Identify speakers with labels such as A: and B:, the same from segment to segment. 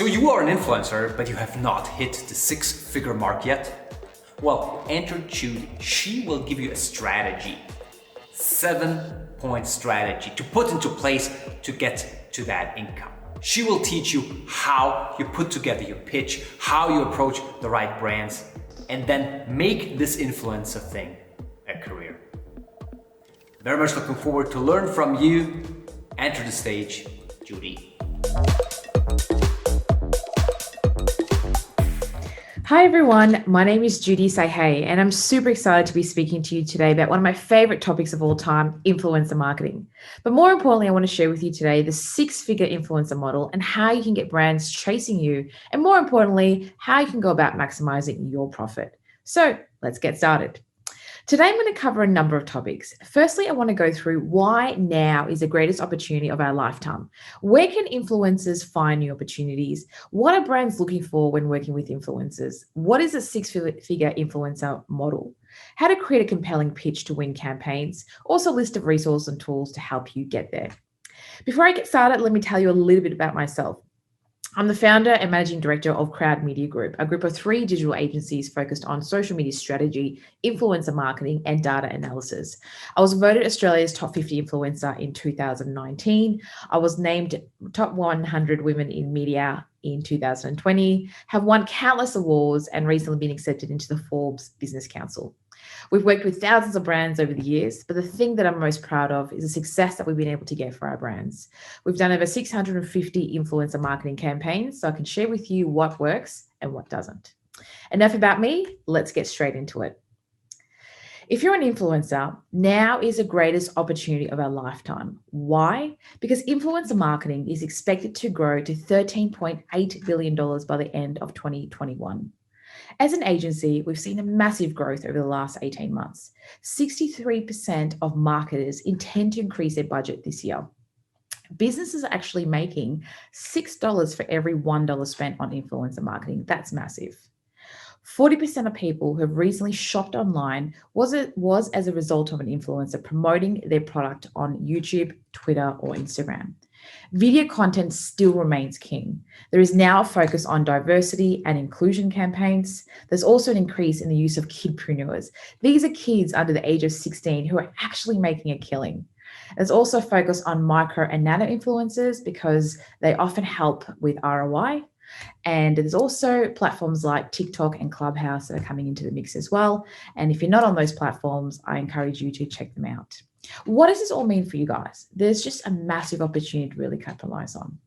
A: So you are an influencer, but you have not hit the six-figure mark yet? Well, enter Judy. She will give you a strategy, 7-point strategy to put into place to get to that income. She will teach you how you put together your pitch, how you approach the right brands, and then make this influencer thing a career. Very much looking forward to learn from you. Enter the stage, Judy.
B: Hi everyone, my name is Judy Sahay and I'm super excited to be speaking to you today about one of my favorite topics of all time, influencer marketing. But more importantly, I want to share with you today the six-figure influencer model and how you can get brands chasing you, and more importantly, how you can go about maximizing your profit. So let's get started. Today, I'm going to cover a number of topics. Firstly, I want to go through why now is the greatest opportunity of our lifetime. Where can influencers find new opportunities? What are brands looking for when working with influencers? What is a six-figure influencer model? How to create a compelling pitch to win campaigns. Also, a list of resources and tools to help you get there. Before I get started, let me tell you a little bit about myself. I'm the founder and managing director of Crowd Media Group, a group of 3 digital agencies focused on social media strategy, influencer marketing, and data analysis. I was voted Australia's top 50 influencer in 2019. I was named top 100 women in media in 2020, have won countless awards, and recently been accepted into the Forbes Business Council. We've worked with thousands of brands over the years, but the thing that I'm most proud of is the success that we've been able to get for our brands. We've done over 650 influencer marketing campaigns, so I can share with you what works and what doesn't. Enough about me, let's get straight into it. If you're an influencer, now is the greatest opportunity of our lifetime. Why? Because influencer marketing is expected to grow to $13.8 billion by the end of 2021. As an agency, we've seen a massive growth over the last 18 months. 63% of marketers intend to increase their budget this year. Businesses are actually making $6 for every $1 spent on influencer marketing. That's massive. 40% of people who have recently shopped online was as a result of an influencer promoting their product on YouTube, Twitter, or Instagram. Video content still remains king. There is now a focus on diversity and inclusion campaigns. There's also an increase in the use of kidpreneurs. These are kids under the age of 16 who are actually making a killing. There's also a focus on micro and nano influencers because they often help with ROI. And there's also platforms like TikTok and Clubhouse that are coming into the mix as well. And if you're not on those platforms, I encourage you to check them out. What does this all mean for you guys? There's just a massive opportunity to really capitalize on.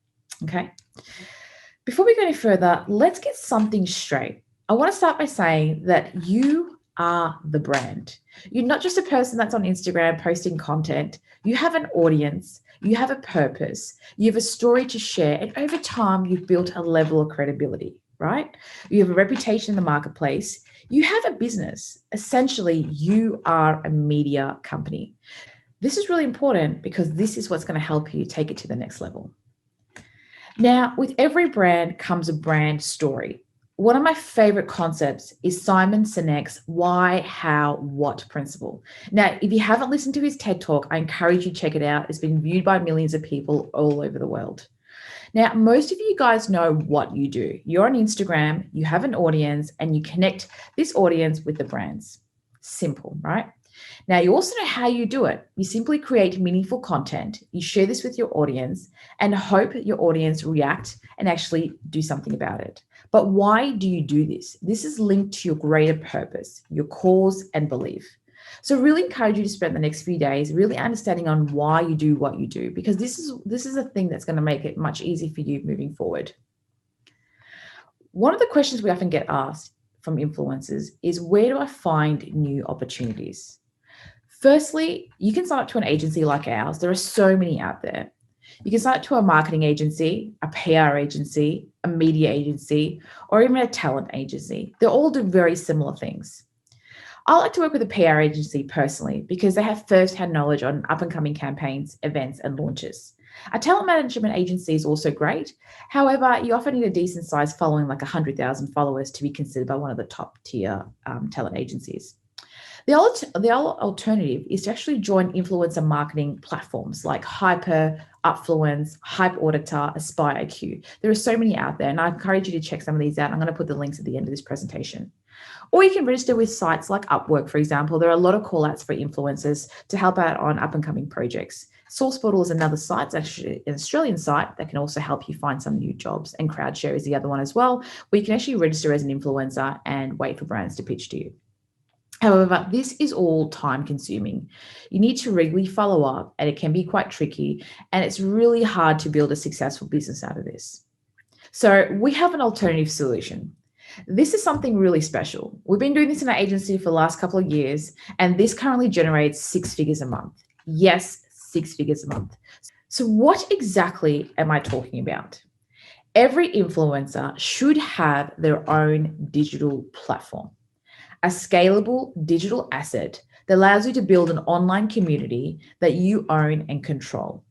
B: Okay. Before we go any further, let's get something straight. I want to start by saying that you are the brand. You're not just a person that's on Instagram posting content. You have an audience. You have a purpose. You have a story to share. And over time, you've built a level of credibility, right? You have a reputation in the marketplace. You have a business. Essentially, you are a media company. This is really important because this is what's going to help you take it to the next level. Now, with every brand comes a brand story. One of my favorite concepts is Simon Sinek's why, how, what principle. Now, if you haven't listened to his TED Talk, I encourage you to check it out. It's been viewed by millions of people all over the world. Now, most of you guys know what you do. You're on Instagram, you have an audience, and you connect this audience with the brands. Simple, right? Now, you also know how you do it. You simply create meaningful content. You share this with your audience and hope that your audience react and actually do something about it. But why do you do this? This is linked to your greater purpose, your cause and belief. So really encourage you to spend the next few days really understanding on why you do what you do, because this is a thing that's going to make it much easier for you moving forward. One of the questions we often get asked from influencers is, where do I find new opportunities? Firstly, you can sign up to an agency like ours. There are so many out there. You can sign up to a marketing agency, a PR agency, a media agency, or even a talent agency. They all do very similar things. I like to work with a PR agency personally because they have first-hand knowledge on up-and-coming campaigns, events, and launches. A talent management agency is also great. However, you often need a decent size following, like 100,000 followers, to be considered by one of the top tier talent agencies. The alternative is to actually join influencer marketing platforms like Hyper, Upfluence, Hype Auditor, Aspire IQ. There are so many out there, and I encourage you to check some of these out. I'm going to put the links at the end of this presentation. Or you can register with sites like Upwork, for example. There are a lot of call outs for influencers to help out on up and coming projects. SourcePortal is another site, it's actually an Australian site that can also help you find some new jobs. And CrowdShare is the other one as well, where you can actually register as an influencer and wait for brands to pitch to you. However, this is all time consuming. You need to regularly follow up, and it can be quite tricky, and it's really hard to build a successful business out of this. So we have an alternative solution. This is something really special. We've been doing this in our agency for the last couple of years, and this currently generates 6 figures a month. Yes, 6 figures a month. So what exactly am I talking about? Every influencer should have their own digital platform, a scalable digital asset that allows you to build an online community that you own and control.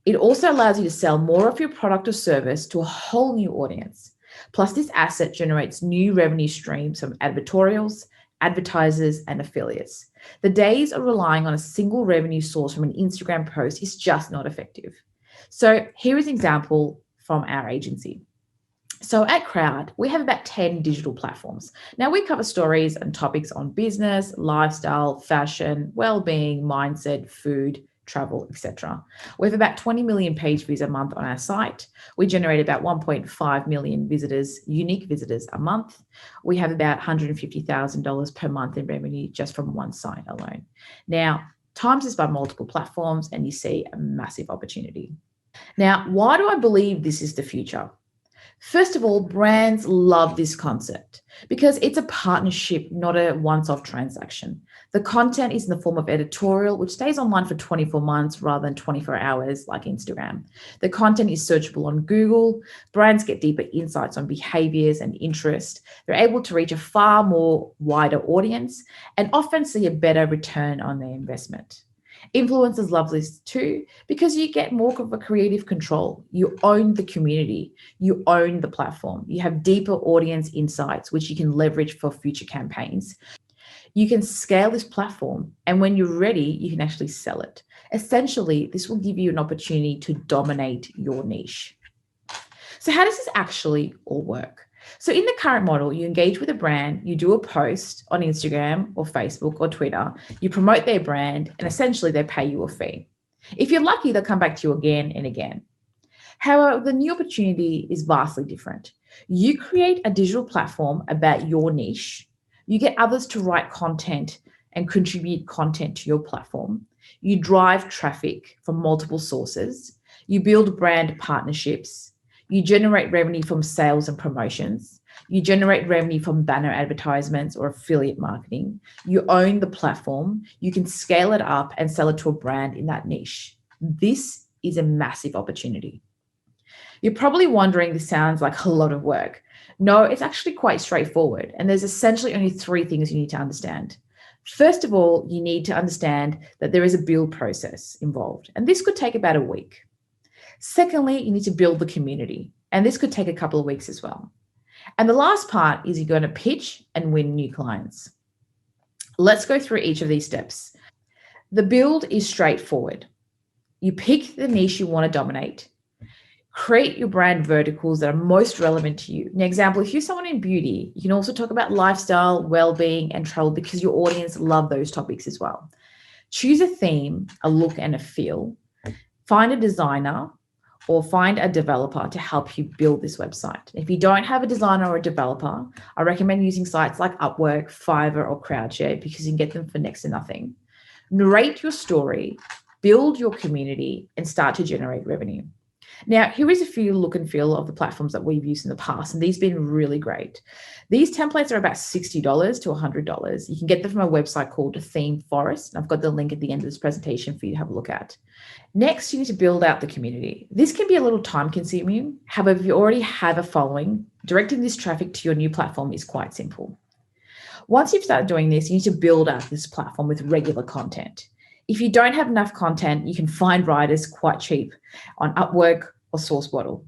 B: It also allows you to sell more of your product or service to a whole new audience. Plus, this asset generates new revenue streams from advertorials, advertisers, and affiliates. The days of relying on a single revenue source from an Instagram post is just not effective. So here is an example from our agency. So at Crowd, we have about 10 digital platforms. Now we cover stories and topics on business, lifestyle, fashion, well-being, mindset, food, travel, etc. We have about 20 million page views a month on our site. We generate about 1.5 million visitors, unique visitors a month. We have about $150,000 per month in revenue just from one site alone. Now, times this by multiple platforms and you see a massive opportunity. Now, why do I believe this is the future? First of all, brands love this concept because it's a partnership, not a once-off transaction. The content is in the form of editorial, which stays online for 24 months rather than 24 hours like Instagram. The content is searchable on Google. Brands get deeper insights on behaviors and interest. They're able to reach a far more wider audience and often see a better return on their investment. Influencers love this too because you get more of a creative control. You own the community. You own the platform. You have deeper audience insights, which you can leverage for future campaigns. You can scale this platform, and when you're ready, you can actually sell it. Essentially, this will give you an opportunity to dominate your niche. So how does this actually all work? So in the current model, you engage with a brand, you do a post on Instagram or Facebook or Twitter, you promote their brand, and essentially they pay you a fee. If you're lucky, they'll come back to you again and again. However, the new opportunity is vastly different. You create a digital platform about your niche. You get others to write content and contribute content to your platform. You drive traffic from multiple sources. You build brand partnerships. You generate revenue from sales and promotions. You generate revenue from banner advertisements or affiliate marketing. You own the platform. You can scale it up and sell it to a brand in that niche. This is a massive opportunity. You're probably wondering, this sounds like a lot of work. No, it's actually quite straightforward. And there's essentially only 3 things you need to understand. First of all, you need to understand that there is a build process involved, and this could take about a week. Secondly, you need to build the community, and this could take a couple of weeks as well. And the last part is you're going to pitch and win new clients. Let's go through each of these steps. The build is straightforward. You pick the niche you want to dominate. Create your brand verticals that are most relevant to you. An example, if you're someone in beauty, you can also talk about lifestyle, well-being, and travel because your audience love those topics as well. Choose a theme, a look, and a feel. Find a designer or find a developer to help you build this website. If you don't have a designer or a developer, I recommend using sites like Upwork, Fiverr, or CrowdShare because you can get them for next to nothing. Narrate your story, build your community, and start to generate revenue. Now, here is a few look and feel of the platforms that we've used in the past, and these have been really great. These templates are about $60 to $100. You can get them from a website called Theme Forest, and I've got the link at the end of this presentation for you to have a look at. Next, you need to build out the community. This can be a little time consuming. However, if you already have a following, directing this traffic to your new platform is quite simple. Once you've started doing this, you need to build out this platform with regular content. If you don't have enough content, you can find writers quite cheap on Upwork or SourceBottle.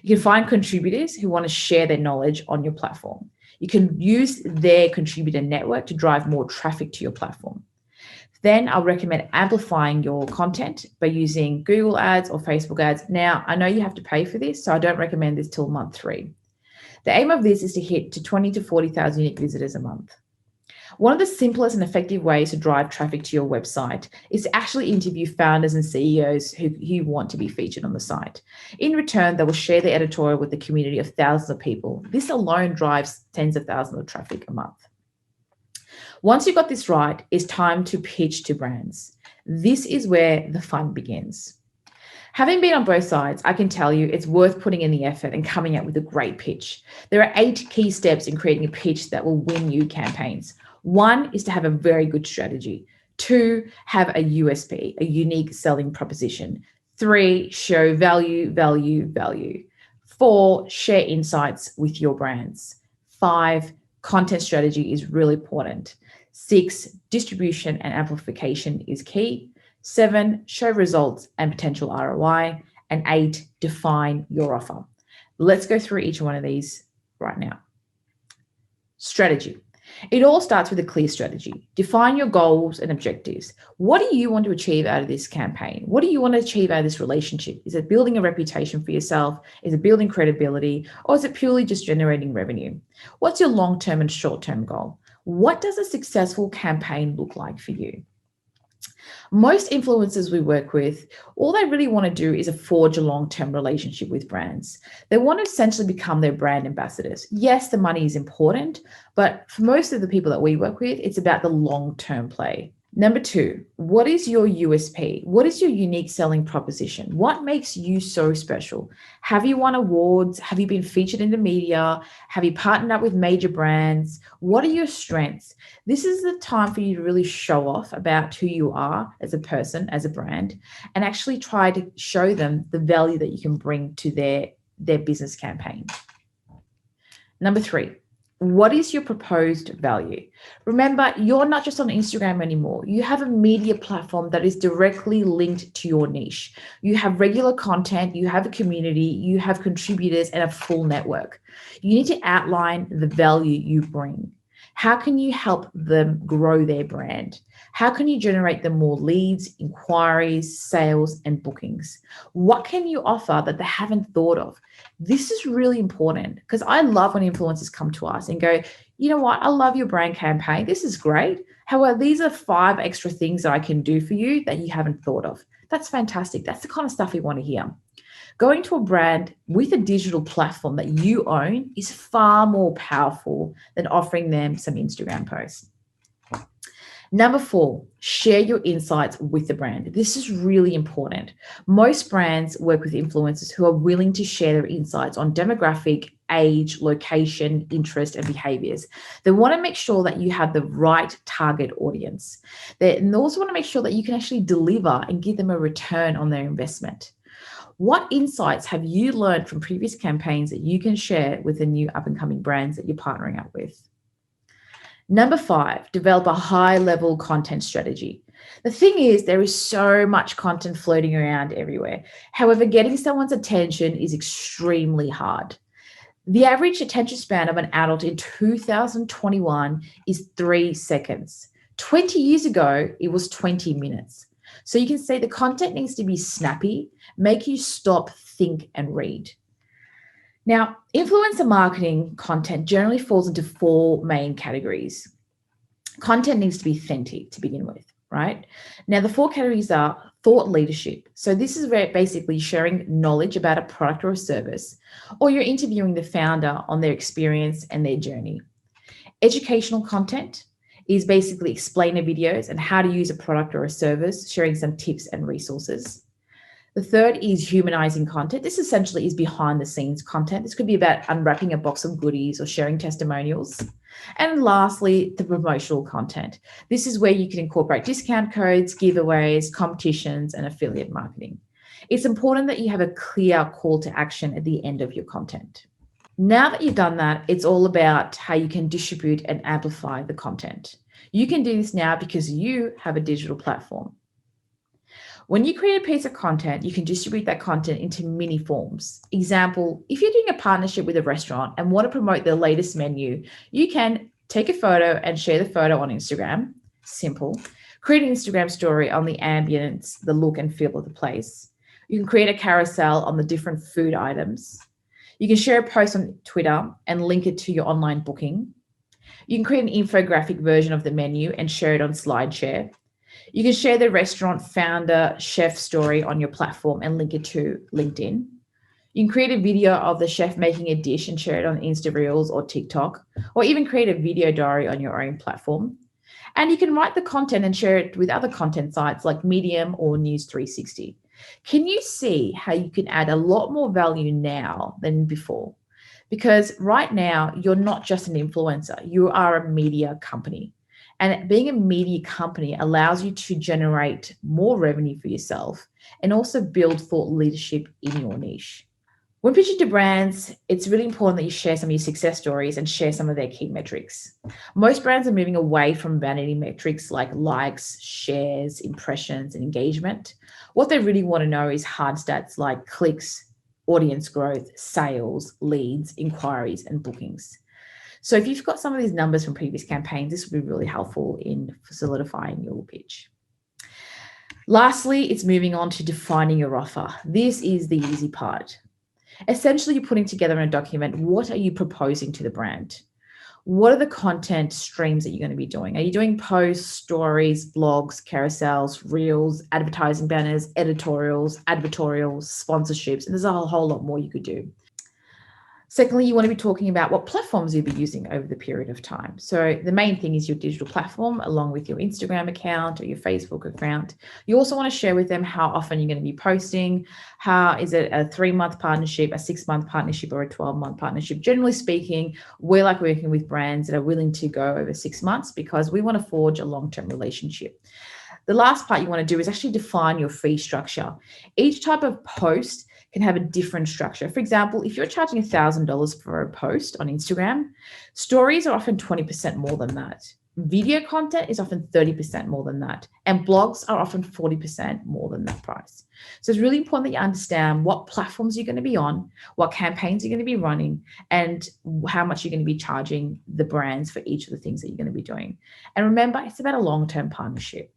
B: You can find contributors who want to share their knowledge on your platform. You can use their contributor network to drive more traffic to your platform. Then I'll recommend amplifying your content by using Google ads or Facebook ads. Now, I know you have to pay for this, so I don't recommend this till month 3. The aim of this is to hit to 20 to 40,000 unique visitors a month. One of the simplest and effective ways to drive traffic to your website is to actually interview founders and CEOs who want to be featured on the site. In return, they will share the editorial with the community of thousands of people. This alone drives tens of thousands of traffic a month. Once you've got this right, it's time to pitch to brands. This is where the fun begins. Having been on both sides, I can tell you it's worth putting in the effort and coming up with a great pitch. There are 8 key steps in creating a pitch that will win you campaigns. 1 is to have a very good strategy. 2, have a USP, a unique selling proposition. 3, show value, value, value. 4, share insights with your brands. 5, content strategy is really important. 6, distribution and amplification is key. 7, show results and potential ROI. And 8, define your offer. Let's go through each one of these right now. Strategy. It all starts with a clear strategy. Define your goals and objectives. What do you want to achieve out of this campaign? What do you want to achieve out of this relationship? Is it building a reputation for yourself? Is it building credibility? Or is it purely just generating revenue? What's your long-term and short-term goal? What does a successful campaign look like for you? Most influencers we work with, all they really want to do is forge a long-term relationship with brands. They want to essentially become their brand ambassadors. Yes, the money is important, but for most of the people that we work with, it's about the long-term play. Number 2, what is your USP? What is your unique selling proposition? What makes you so special? Have you won awards? Have you been featured in the media? Have you partnered up with major brands? What are your strengths? This is the time for you to really show off about who you are as a person, as a brand, and actually try to show them the value that you can bring to their business campaign. Number 3, what is your proposed value? Remember, you're not just on Instagram anymore. You have a media platform that is directly linked to your niche. You have regular content, you have a community, you have contributors and a full network. You need to outline the value you bring. How can you help them grow their brand? How can you generate them more leads, inquiries, sales, and bookings? What can you offer that they haven't thought of? This is really important because I love when influencers come to us and go, you know what, I love your brand campaign. This is great. However, these are 5 extra things that I can do for you that you haven't thought of. That's fantastic. That's the kind of stuff we want to hear. Going to a brand with a digital platform that you own is far more powerful than offering them some Instagram posts. Number 4, share your insights with the brand. This is really important. Most brands work with influencers who are willing to share their insights on demographic, age, location, interest, and behaviors. They want to make sure that you have the right target audience. They also want to make sure that you can actually deliver and give them a return on their investment. What insights have you learned from previous campaigns that you can share with the new up-and-coming brands that you're partnering up with? Number 5, develop a high-level content strategy. The thing is, there is so much content floating around everywhere. However, getting someone's attention is extremely hard. The average attention span of an adult in 2021 is 3 seconds. 20 years ago, it was 20 minutes. So you can say the content needs to be snappy, make you stop, think, and read. Now, influencer marketing content generally falls into 4 main categories. Content needs to be authentic to begin with, right? Now, the 4 categories are thought leadership. So this is where basically sharing knowledge about a product or a service, or you're interviewing the founder on their experience and their journey. Educational content is basically explainer videos and how to use a product or a service, sharing some tips and resources. The third is humanizing content. This essentially is behind the scenes content. This could be about unwrapping a box of goodies or sharing testimonials. And lastly, the promotional content. This is where you can incorporate discount codes, giveaways, competitions, and affiliate marketing. It's important that you have a clear call to action at the end of your content. Now that you've done that, it's all about how you can distribute and amplify the content. You can do this now because you have a digital platform. When you create a piece of content, you can distribute that content into mini forms. Example, if you're doing a partnership with a restaurant and want to promote their latest menu, you can take a photo and share the photo on Instagram. Simple. Create an Instagram story on the ambience, the look and feel of the place. You can create a carousel on the different food items. You can share a post on Twitter and link it to your online booking. You can create an infographic version of the menu and share it on SlideShare. You can share the restaurant founder chef story on your platform and link it to LinkedIn. You can create a video of the chef making a dish and share it on Insta Reels or TikTok, or even create a video diary on your own platform. And you can write the content and share it with other content sites like Medium or News 360. Can you see how you can add a lot more value now than before? Because right now, you're not just an influencer, you are a media company. And being a media company allows you to generate more revenue for yourself and also build thought leadership in your niche. When pitching to brands, it's really important that you share some of your success stories and share some of their key metrics. Most brands are moving away from vanity metrics like likes, shares, impressions, and engagement. What they really want to know is hard stats like clicks, audience growth, sales, leads, inquiries, and bookings. So if you've got some of these numbers from previous campaigns, this will be really helpful in solidifying your pitch. Lastly, it's moving on to defining your offer. This is the easy part. Essentially, you're putting together in a document, what are you proposing to the brand? What are the content streams that you're going to be doing? Are you doing posts, stories, blogs, carousels, reels, advertising banners, editorials, advertorials, sponsorships? And there's a whole lot more you could do. Secondly, you want to be talking about what platforms you'll be using over the period of time. So the main thing is your digital platform, along with your Instagram account or your Facebook account. You also want to share with them how often you're going to be posting. How is it a 3-month partnership, a 6-month partnership, or a 12-month partnership? Generally speaking, we like working with brands that are willing to go over 6 months because we want to forge a long-term relationship. The last part you want to do is actually define your fee structure. Each type of post can have a different structure. For example, if you're charging $1,000 for a post on Instagram, stories are often 20% more than that. Video content is often 30% more than that. And blogs are often 40% more than that price. So it's really important that you understand what platforms you're going to be on, what campaigns you're going to be running, and how much you're going to be charging the brands for each of the things that you're going to be doing. And remember, it's about a long-term partnership.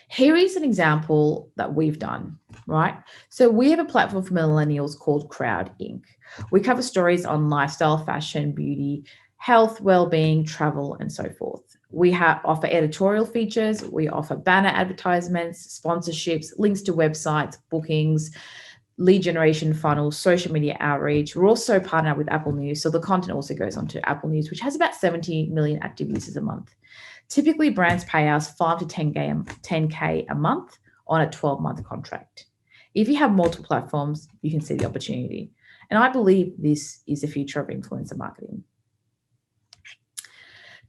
B: Here is an example that we've done, right? So we have a platform for millennials called Crowd Inc. We cover stories on lifestyle, fashion, beauty, health, well-being, travel, and so forth. We offer editorial features. We offer banner advertisements, sponsorships, links to websites, bookings, lead generation funnels, social media outreach. We're also partnered with Apple News. So the content also goes on to Apple News, which has about 70 million active users a month. Typically, brands pay us $5 to $10K a month on a 12-month contract. If you have multiple platforms, you can see the opportunity. And I believe this is the future of influencer marketing.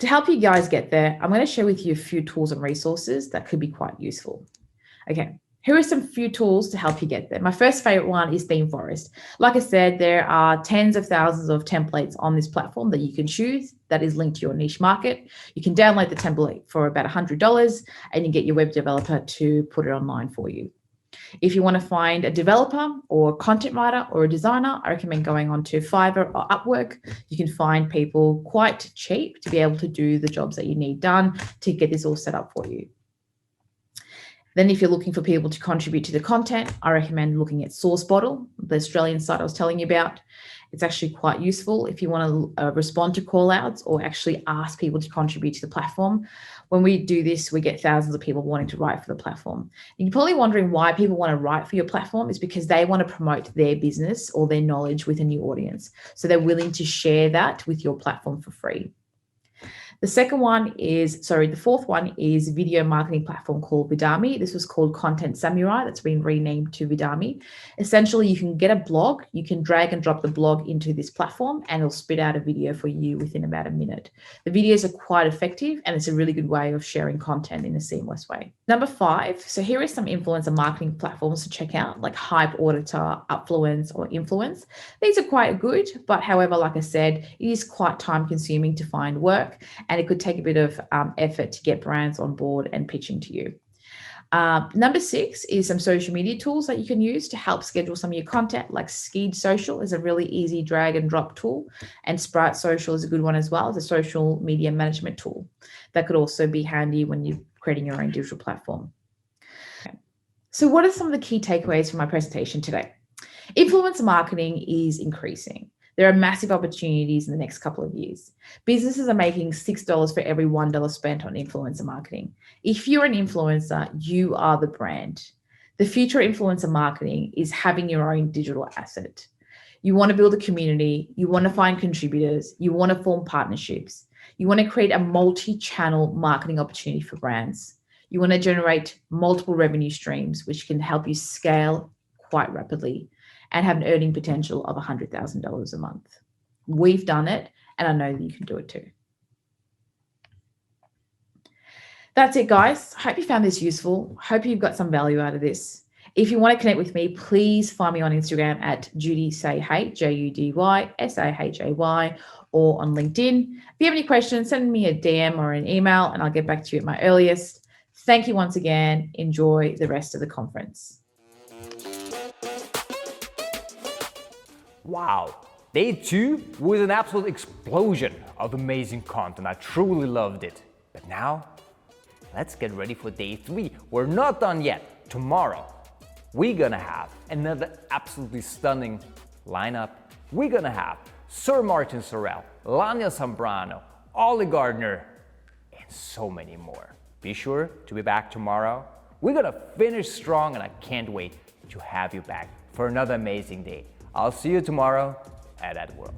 B: To help you guys get there, I'm going to share with you a few tools and resources that could be quite useful. Okay, here are some few tools to help you get there. My first favorite one is Theme Forest. Like I said, there are tens of thousands of templates on this platform that you can choose that is linked to your niche market. You can download the template for about $100 and you get your web developer to put it online for you. If you want to find a developer or a content writer or a designer, I recommend going on to Fiverr or Upwork. You can find people quite cheap to be able to do the jobs that you need done to get this all set up for you. Then if you're looking for people to contribute to the content, I recommend looking at SourceBottle, the Australian site I was telling you about. It's actually quite useful if you want to respond to call outs or actually ask people to contribute to the platform. When we do this, we get thousands of people wanting to write for the platform. And you're probably wondering why people want to write for your platform is because they want to promote their business or their knowledge with a new audience. So they're willing to share that with your platform for free. The fourth one is a video marketing platform called Vidami. This was called Content Samurai. That's been renamed to Vidami. Essentially, you can get a blog, you can drag and drop the blog into this platform and it'll spit out a video for you within about a minute. The videos are quite effective and it's a really good way of sharing content in a seamless way. Number 5, so here are some influencer marketing platforms to check out like Hype Auditor, Upfluence, or Influence. These are quite good, but however, like I said, it is quite time consuming to find work and it could take a bit of effort to get brands on board and pitching to you. Number 6 is some social media tools that you can use to help schedule some of your content, like Skeed Social is a really easy drag and drop tool, and Sprite Social is a good one as well. It's a social media management tool that could also be handy when you're creating your own digital platform. Okay. So what are some of the key takeaways from my presentation today? Influencer marketing is increasing. There are massive opportunities in the next couple of years. Businesses are making $6 for every $1 spent on influencer marketing. If you're an influencer, you are the brand. The future of influencer marketing is having your own digital asset. You want to build a community, you want to find contributors, you want to form partnerships, you want to create a multi-channel marketing opportunity for brands. You want to generate multiple revenue streams, which can help you scale quite rapidly and have an earning potential of $100,000 a month. We've done it, and I know that you can do it too. That's it, guys. Hope you found this useful. Hope you've got some value out of this. If you want to connect with me, please find me on Instagram at Judy Sahay, JudySahay, or on LinkedIn. If you have any questions, send me a DM or an email, and I'll get back to you at my earliest. Thank you once again. Enjoy the rest of the conference.
A: Wow, day 2 was an absolute explosion of amazing content. I truly loved it. But now, let's get ready for day 3. We're not done yet. Tomorrow, we're gonna have another absolutely stunning lineup. We're gonna have Sir Martin Sorrell, Lania Zambrano, Ollie Gardner, and so many more. Be sure to be back tomorrow. We're gonna finish strong, and I can't wait to have you back for another amazing day. I'll see you tomorrow at World.